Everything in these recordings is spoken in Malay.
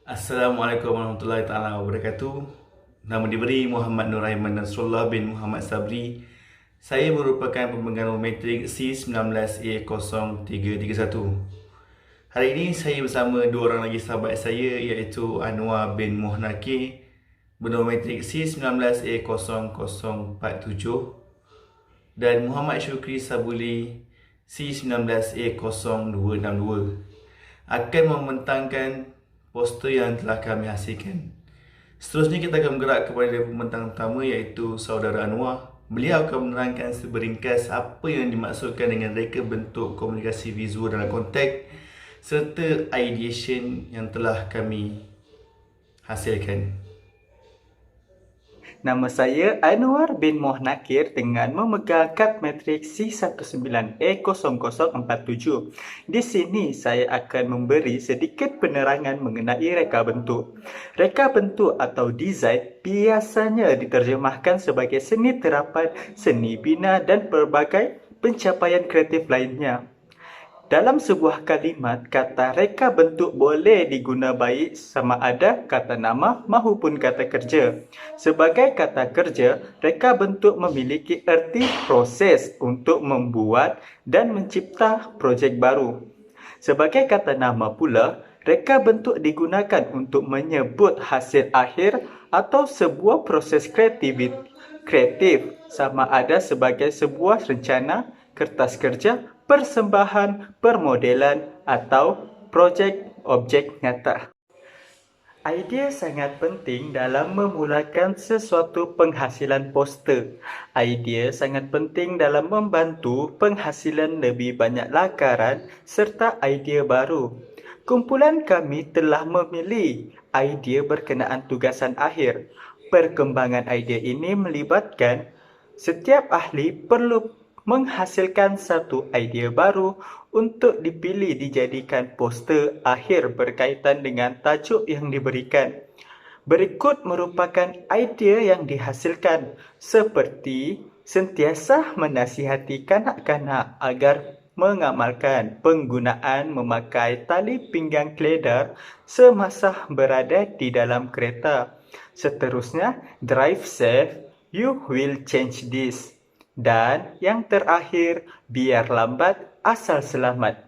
Assalamualaikum warahmatullahi taala wabarakatuh. Nama diberi Muhammad Nur Aiman Nasrullah bin Muhammad Sabri. Saya merupakan pemegang matrik C19A0331. Hari ini saya bersama dua orang lagi sahabat saya iaitu Anwar bin Muhnakir bernama matrik C19A0047 dan Muhammad Syukri Sabuli C19A0262 akan membentangkan poster yang telah kami hasilkan. Seterusnya kita akan bergerak kepada pembentang utama iaitu Saudara Anwar. Beliau akan menerangkan seberingkas apa yang dimaksudkan dengan reka bentuk komunikasi visual dalam konteks serta ideation yang telah kami hasilkan. Nama saya Anwar bin Mohnakir dengan memegang kad matrik C19A0047. Di sini saya akan memberi sedikit penerangan mengenai reka bentuk. Reka bentuk atau desain biasanya diterjemahkan sebagai seni terapan, seni bina dan pelbagai pencapaian kreatif lainnya. Dalam sebuah kalimat, kata reka bentuk boleh diguna baik sama ada kata nama maupun kata kerja. Sebagai kata kerja, reka bentuk memiliki erti proses untuk membuat dan mencipta projek baru. Sebagai kata nama pula, reka bentuk digunakan untuk menyebut hasil akhir atau sebuah proses kreatif sama ada sebagai sebuah rencana, kertas kerja, persembahan, permodelan atau projek objek nyata. Idea sangat penting dalam memulakan sesuatu penghasilan poster. Idea sangat penting dalam membantu penghasilan lebih banyak lakaran serta idea baru. Kumpulan kami telah memilih idea berkenaan tugasan akhir. Perkembangan idea ini melibatkan setiap ahli perlu menghasilkan satu idea baru untuk dipilih dijadikan poster akhir berkaitan dengan tajuk yang diberikan. Berikut merupakan idea yang dihasilkan, seperti sentiasa menasihati kanak-kanak agar mengamalkan penggunaan memakai tali pinggang keledar semasa berada di dalam kereta. Seterusnya, drive safe, you will change this. Dan yang terakhir, biar lambat asal selamat.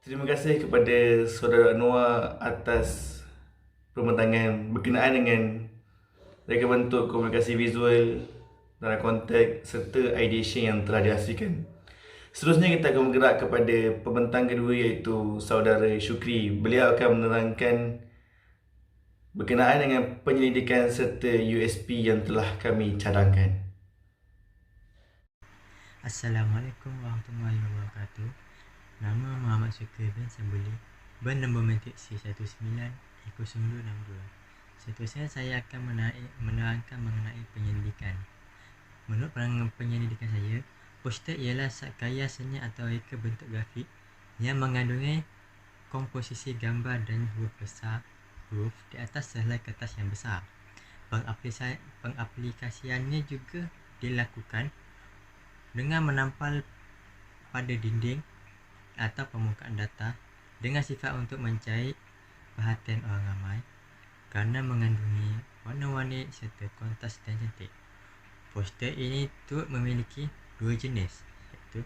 Terima kasih kepada Saudara Anwar atas pembentangan berkenaan dengan reka bentuk komunikasi visual dalam konteks serta ideation yang telah dihasilkan. Seterusnya kita akan bergerak kepada pembentang kedua iaitu Saudara Syukri. Beliau akan menerangkan berkenaan dengan penyelidikan serta USP yang telah kami cadangkan. Assalamualaikum warahmatullahi wabarakatuh. Nama Muhammad Syukri bin Sabuli, bernombor matrik C19A0262. Seterusnya saya akan menerangkan mengenai penyelidikan. Menurut penyelidikan saya, poster ialah karya seni atau reka bentuk grafik yang mengandungi komposisi gambar dan huruf besar di atas sehelai kertas yang besar. Pengaplikasiannya juga dilakukan dengan menampal pada dinding atau permukaan data dengan sifat untuk mencari perhatian orang ramai kerana mengandungi warna-warni serta kontras dan cantik. Poster ini turut memiliki dua jenis, iaitu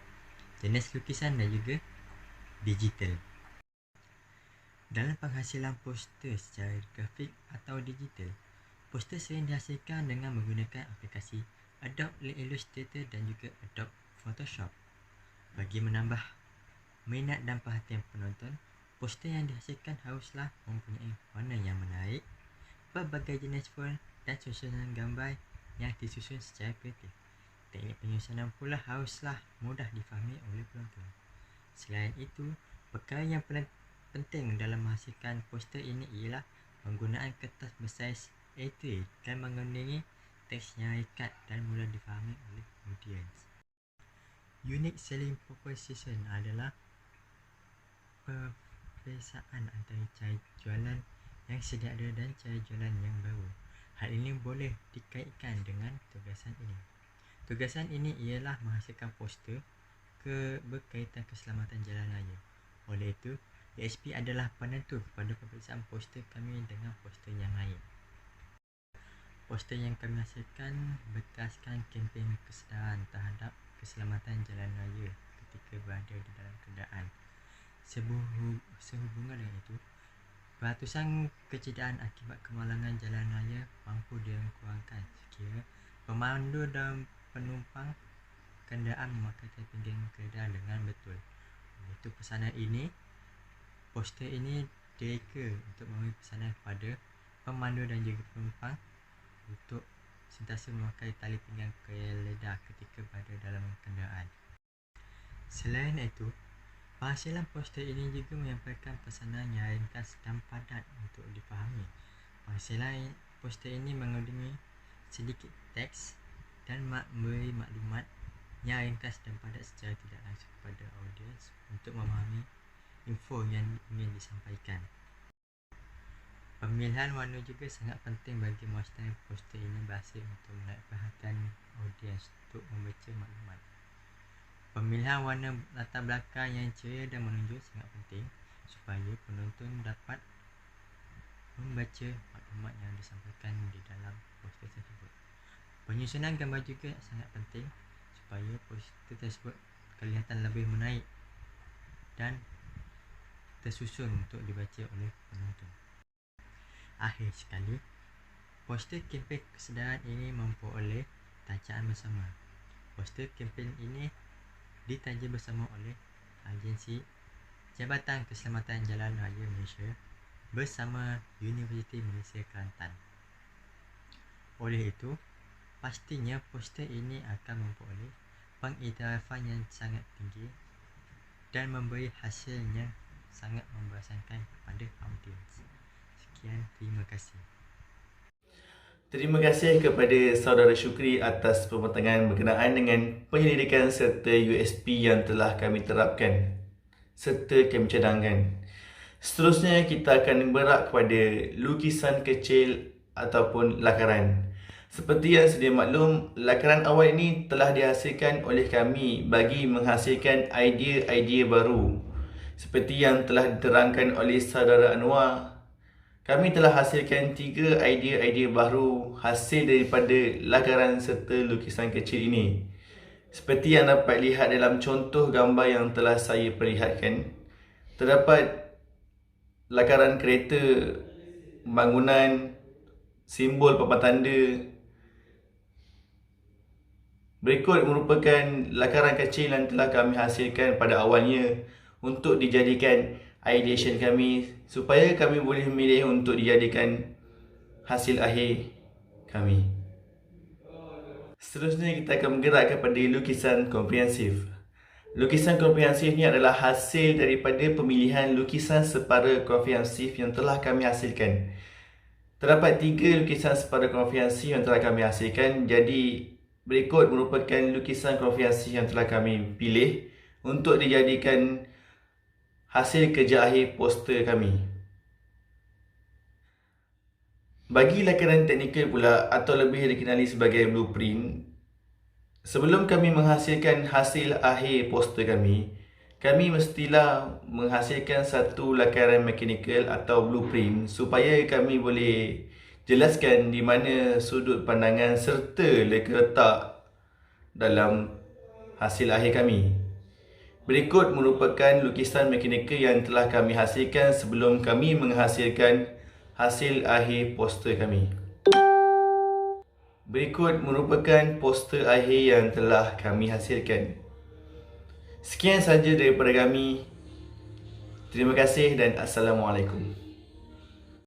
jenis lukisan dan juga digital. Dalam penghasilan poster secara grafik atau digital, poster sering dihasilkan dengan menggunakan aplikasi Adobe Illustrator dan juga Adobe Photoshop. Bagi menambah minat dan perhatian penonton, poster yang dihasilkan haruslah mempunyai warna yang menarik, berbagai jenis font dan susunan gambar yang disusun secara kreatif. Teknik penyusunan pula haruslah mudah difahami oleh penonton. Selain itu, perkara yang penting dalam menghasilkan poster ini ialah penggunaan kertas bersaiz A3 dan mengandungi teks yang ringkas dan mudah difahami oleh audiens. Unique selling proposition adalah perbezaan antara cara jualan yang sedia ada dan cara jualan yang baru. Hal ini boleh dikaitkan dengan tugasan ini. Tugasan ini ialah menghasilkan poster berkaitan keselamatan jalan raya. Oleh itu, USP adalah penentu kepada perbezaan poster kami dengan poster yang lain. Poster yang kami hasilkan berasaskan kempen kesedaran terhadap keselamatan jalan raya ketika berada di dalam kenderaan. Sehubungan dengan itu, beratusan kecederaan akibat kemalangan jalan raya mampu dikurangkan sekira pemandu dan penumpang kenderaan memakai pinggir kenderaan dengan betul. Untuk pesanan ini, poster ini direka untuk memberi pesanan kepada pemandu dan juga penumpang untuk sentiasa memakai tali pinggang geledah ketika berada dalam kenderaan. Selain itu, penghasilan poster ini juga menyampaikan pesanan yang ringkas dan padat untuk dipahami. Penghasilan poster ini mengandungi sedikit teks dan memberi maklumat yang ringkas dan padat secara tidak langsung kepada audiens untuk memahami info yang ingin disampaikan. Pemilihan warna juga sangat penting bagi memastikan poster ini berhasil untuk menarik perhatian audiens untuk membaca maklumat. Pemilihan warna latar belakang yang ceria dan menonjol sangat penting supaya penonton dapat membaca maklumat yang disampaikan di dalam poster tersebut. Penyusunan gambar juga sangat penting supaya poster tersebut kelihatan lebih menarik dan tersusun untuk dibaca oleh penonton. Akhir sekali, poster kempen kesedaran ini memperoleh tancaan bersama. Poster kempen ini ditaja bersama oleh Agensi Jabatan Keselamatan Jalan Raya Malaysia bersama Universiti Malaysia Kelantan. Oleh itu, pastinya poster ini akan memperoleh pengiktirafan yang sangat tinggi dan memberi hasil yang sangat memberasakan kepada audiens. Sekian, terima kasih. Terima kasih kepada Saudara Syukri atas pematangan berkenaan dengan penyelidikan serta USP yang telah kami terapkan serta kami cadangkan. Seterusnya kita akan berak kepada lukisan kecil ataupun lakaran. Seperti yang sedia maklum, lakaran awal ini telah dihasilkan oleh kami bagi menghasilkan idea-idea baru. Seperti yang telah diterangkan oleh Saudara Anwar, kami telah hasilkan 3 idea-idea baru hasil daripada lakaran serta lukisan kecil ini. Seperti yang dapat lihat dalam contoh gambar yang telah saya perlihatkan, terdapat lakaran kereta, bangunan, simbol papan tanda. Berikut merupakan lakaran kecil yang telah kami hasilkan pada awalnya untuk dijadikan ideation kami supaya kami boleh memilih untuk dijadikan hasil akhir kami. Seterusnya kita akan bergerak kepada lukisan komprehensif. Lukisan komprehensif ni adalah hasil daripada pemilihan lukisan separa komprehensif yang telah kami hasilkan. Terdapat 3 lukisan separa komprehensif yang telah kami hasilkan. Jadi berikut merupakan lukisan komprehensif yang telah kami pilih untuk dijadikan hasil kerja akhir poster kami. Bagi lakaran teknikal pula atau lebih dikenali sebagai blueprint, sebelum kami menghasilkan hasil akhir poster kami mestilah menghasilkan satu lakaran mekanikal atau blueprint supaya kami boleh jelaskan di mana sudut pandangan serta letak dalam hasil akhir kami. Berikut merupakan lukisan mekanikal yang telah kami hasilkan sebelum kami menghasilkan hasil akhir poster kami. Berikut merupakan poster akhir yang telah kami hasilkan. Sekian sahaja daripada kami. Terima kasih dan Assalamualaikum.